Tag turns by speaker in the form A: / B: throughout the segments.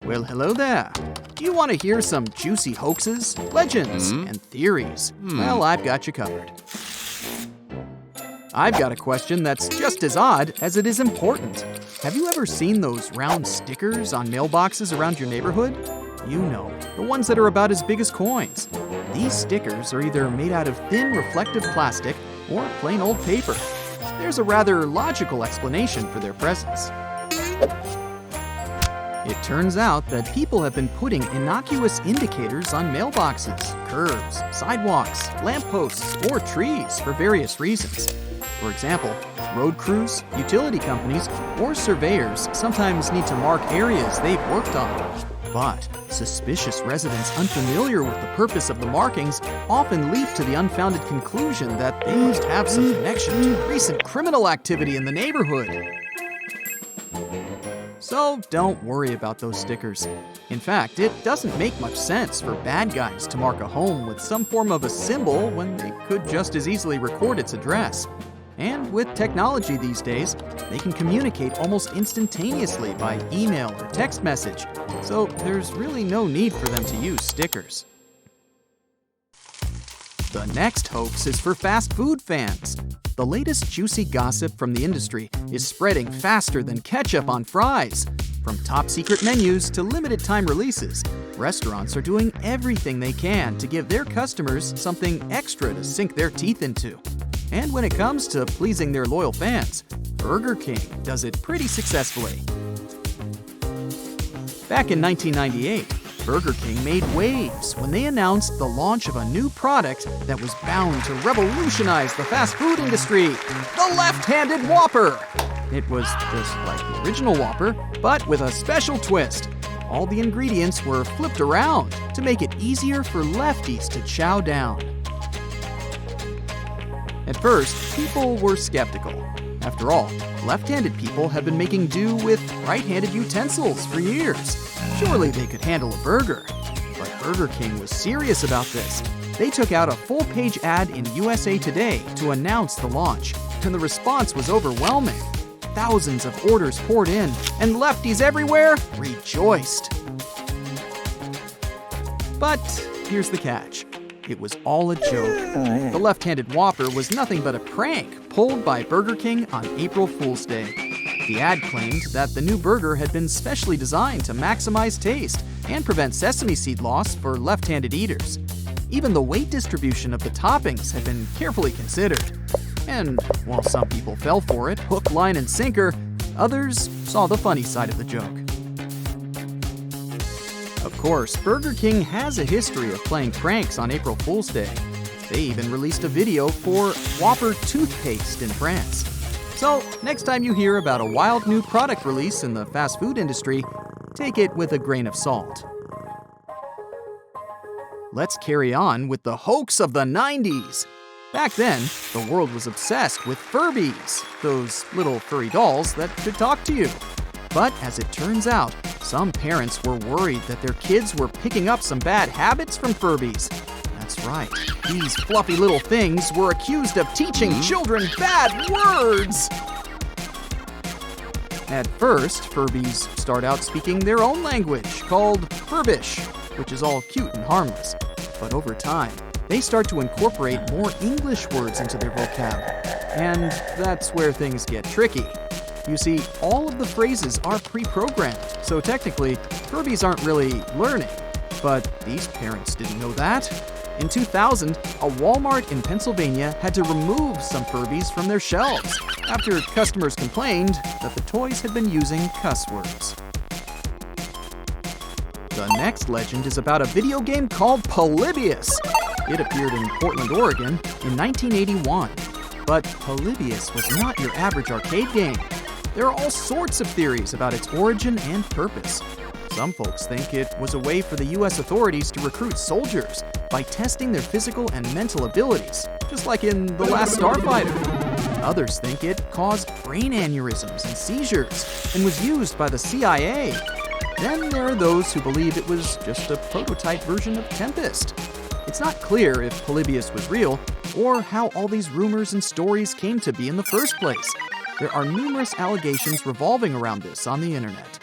A: Well, hello there. Do you want to hear some juicy hoaxes, legends, and theories? Well, I've got you covered. I've got a question that's just as odd as it is important. Have you ever seen those round stickers on mailboxes around your neighborhood? You know, the ones that are about as big as coins. These stickers are either made out of thin reflective plastic or plain old paper. There's a rather logical explanation for their presence. It turns out that people have been putting innocuous indicators on mailboxes, curbs, sidewalks, lampposts, or trees for various reasons. For example, road crews, utility companies, or surveyors sometimes need to mark areas they've worked on. But suspicious residents unfamiliar with the purpose of the markings often leap to the unfounded conclusion that they must have some connection to recent criminal activity in the neighborhood. So don't worry about those stickers. In fact, it doesn't make much sense for bad guys to mark a home with some form of a symbol when they could just as easily record its address. And with technology these days, they can communicate almost instantaneously by email or text message, so there's really no need for them to use stickers. The next hoax is for fast food fans. The latest juicy gossip from the industry is spreading faster than ketchup on fries. From top-secret menus to limited-time releases, restaurants are doing everything they can to give their customers something extra to sink their teeth into. And when it comes to pleasing their loyal fans, Burger King does it pretty successfully. Back in 1998, Burger King made waves when they announced the launch of a new product that was bound to revolutionize the fast food industry, the left-handed Whopper. It was just like the original Whopper, but with a special twist. All the ingredients were flipped around to make it easier for lefties to chow down. At first, people were skeptical. After all, left-handed people have been making do with right-handed utensils for years. Surely they could handle a burger. But Burger King was serious about this. They took out a full-page ad in USA Today to announce the launch, and the response was overwhelming. Thousands of orders poured in, and lefties everywhere rejoiced. But here's the catch. It was all a joke. The left-handed Whopper was nothing but a prank pulled by Burger King on April Fool's Day. The ad claimed that the new burger had been specially designed to maximize taste and prevent sesame seed loss for left-handed eaters. Even the weight distribution of the toppings had been carefully considered. And while some people fell for it, hook, line, and sinker, others saw the funny side of the joke. Of course, Burger King has a history of playing pranks on April Fool's Day. They even released a video for Whopper toothpaste in France. So, next time you hear about a wild new product release in the fast food industry, take it with a grain of salt. Let's carry on with the hoax of the 90s. Back then, the world was obsessed with Furbies, those little furry dolls that could talk to you. But as it turns out, some parents were worried that their kids were picking up some bad habits from Furbies. That's right, these fluffy little things were accused of teaching children bad words! At first, Furbies start out speaking their own language, called Furbish, which is all cute and harmless. But over time, they start to incorporate more English words into their vocab. And that's where things get tricky. You see, all of the phrases are pre-programmed, so technically, Furbies aren't really learning. But these parents didn't know that. In 2000, a Walmart in Pennsylvania had to remove some Furbies from their shelves after customers complained that the toys had been using cuss words. The next legend is about a video game called Polybius. It appeared in Portland, Oregon in 1981. But Polybius was not your average arcade game. There are all sorts of theories about its origin and purpose. Some folks think it was a way for the US authorities to recruit soldiers by testing their physical and mental abilities, just like in The Last Starfighter. Others think it caused brain aneurysms and seizures and was used by the CIA. Then there are those who believe it was just a prototype version of Tempest. It's not clear if Polybius was real or how all these rumors and stories came to be in the first place. There are numerous allegations revolving around this on the internet.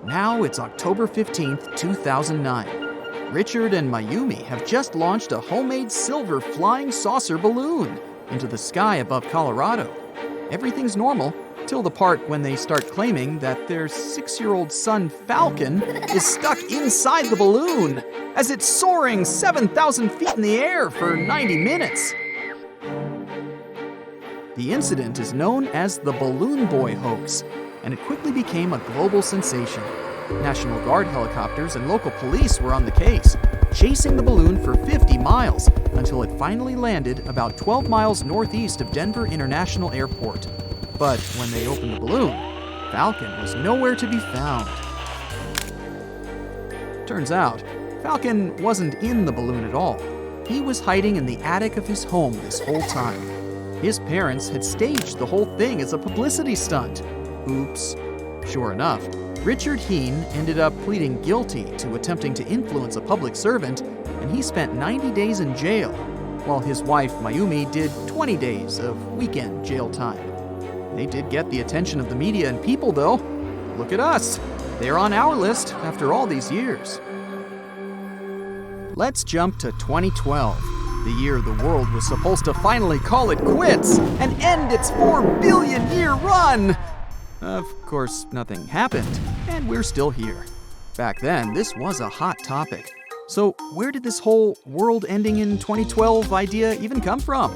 A: Now it's October 15th, 2009. Richard and Mayumi have just launched a homemade silver flying saucer balloon into the sky above Colorado. Everything's normal till the part when they start claiming that their 6-year-old son Falcon is stuck inside the balloon as it's soaring 7,000 feet in the air for 90 minutes. The incident is known as the Balloon Boy hoax, and it quickly became a global sensation. National Guard helicopters and local police were on the case, chasing the balloon for 50 miles until it finally landed about 12 miles northeast of Denver International Airport. But when they opened the balloon, Falcon was nowhere to be found. Turns out, Falcon wasn't in the balloon at all. He was hiding in the attic of his home this whole time. His parents had staged the whole thing as a publicity stunt. Oops. Sure enough, Richard Heen ended up pleading guilty to attempting to influence a public servant, and he spent 90 days in jail, while his wife Mayumi did 20 days of weekend jail time. They did get the attention of the media and people, though. Look at us. They're on our list after all these years. Let's jump to 2012, the year the world was supposed to finally call it quits and end its 4 billion year run. Of course, nothing happened, and we're still here. Back then, this was a hot topic. So where did this whole world ending in 2012 idea even come from?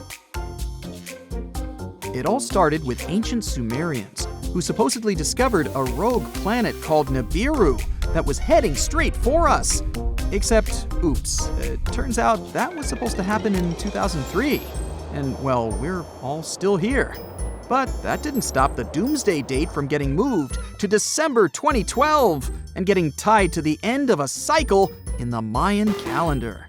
A: It all started with ancient Sumerians, who supposedly discovered a rogue planet called Nibiru that was heading straight for us. Except, oops, it turns out that was supposed to happen in 2003. And, well, we're all still here. But that didn't stop the doomsday date from getting moved to December 2012 and getting tied to the end of a cycle in the Mayan calendar.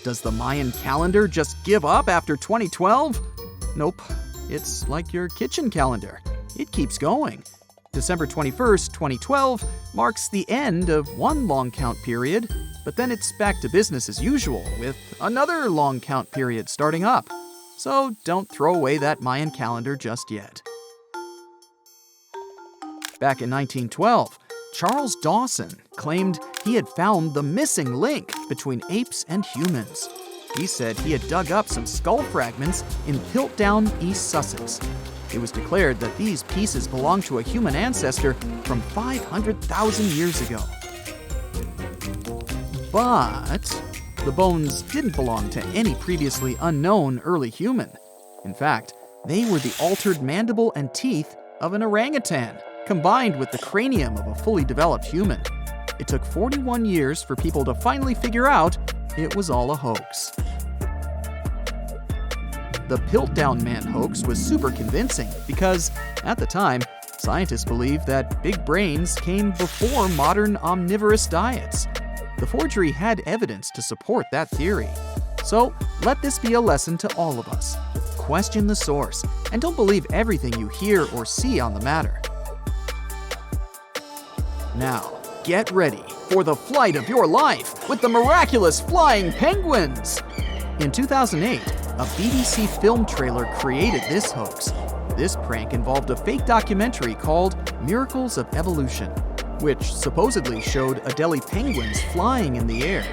A: Does the Mayan calendar just give up after 2012? Nope. It's like your kitchen calendar. It keeps going. December 21st, 2012 marks the end of one long count period, but then it's back to business as usual with another long count period starting up. So don't throw away that Mayan calendar just yet. Back in 1912, Charles Dawson claimed he had found the missing link between apes and humans. He said he had dug up some skull fragments in Piltdown, East Sussex. It was declared that these pieces belonged to a human ancestor from 500,000 years ago. But the bones didn't belong to any previously unknown early human. In fact, they were the altered mandible and teeth of an orangutan, combined with the cranium of a fully developed human. It took 41 years for people to finally figure out it was all a hoax. The Piltdown Man hoax was super convincing because, at the time, scientists believed that big brains came before modern omnivorous diets. The forgery had evidence to support that theory. So, let this be a lesson to all of us. Question the source, and don't believe everything you hear or see on the matter. Now, get ready for the flight of your life with the miraculous flying penguins! In 2008, a BBC film trailer created this hoax. This prank involved a fake documentary called Miracles of Evolution, which supposedly showed Adelie penguins flying in the air.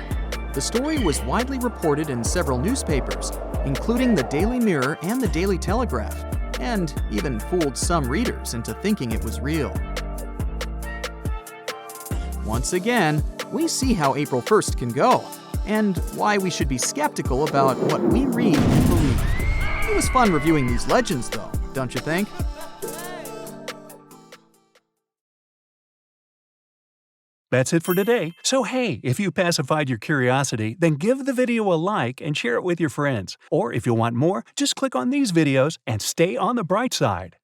A: The story was widely reported in several newspapers, including the Daily Mirror and the Daily Telegraph, and even fooled some readers into thinking it was real. Once again, we see how April 1st can go, and why we should be skeptical about what we read and believe. It was fun reviewing these legends, though, don't you think?
B: That's it for today. So hey, if you pacified your curiosity, then give the video a like and share it with your friends. Or if you want more, just click on these videos and stay on the bright side.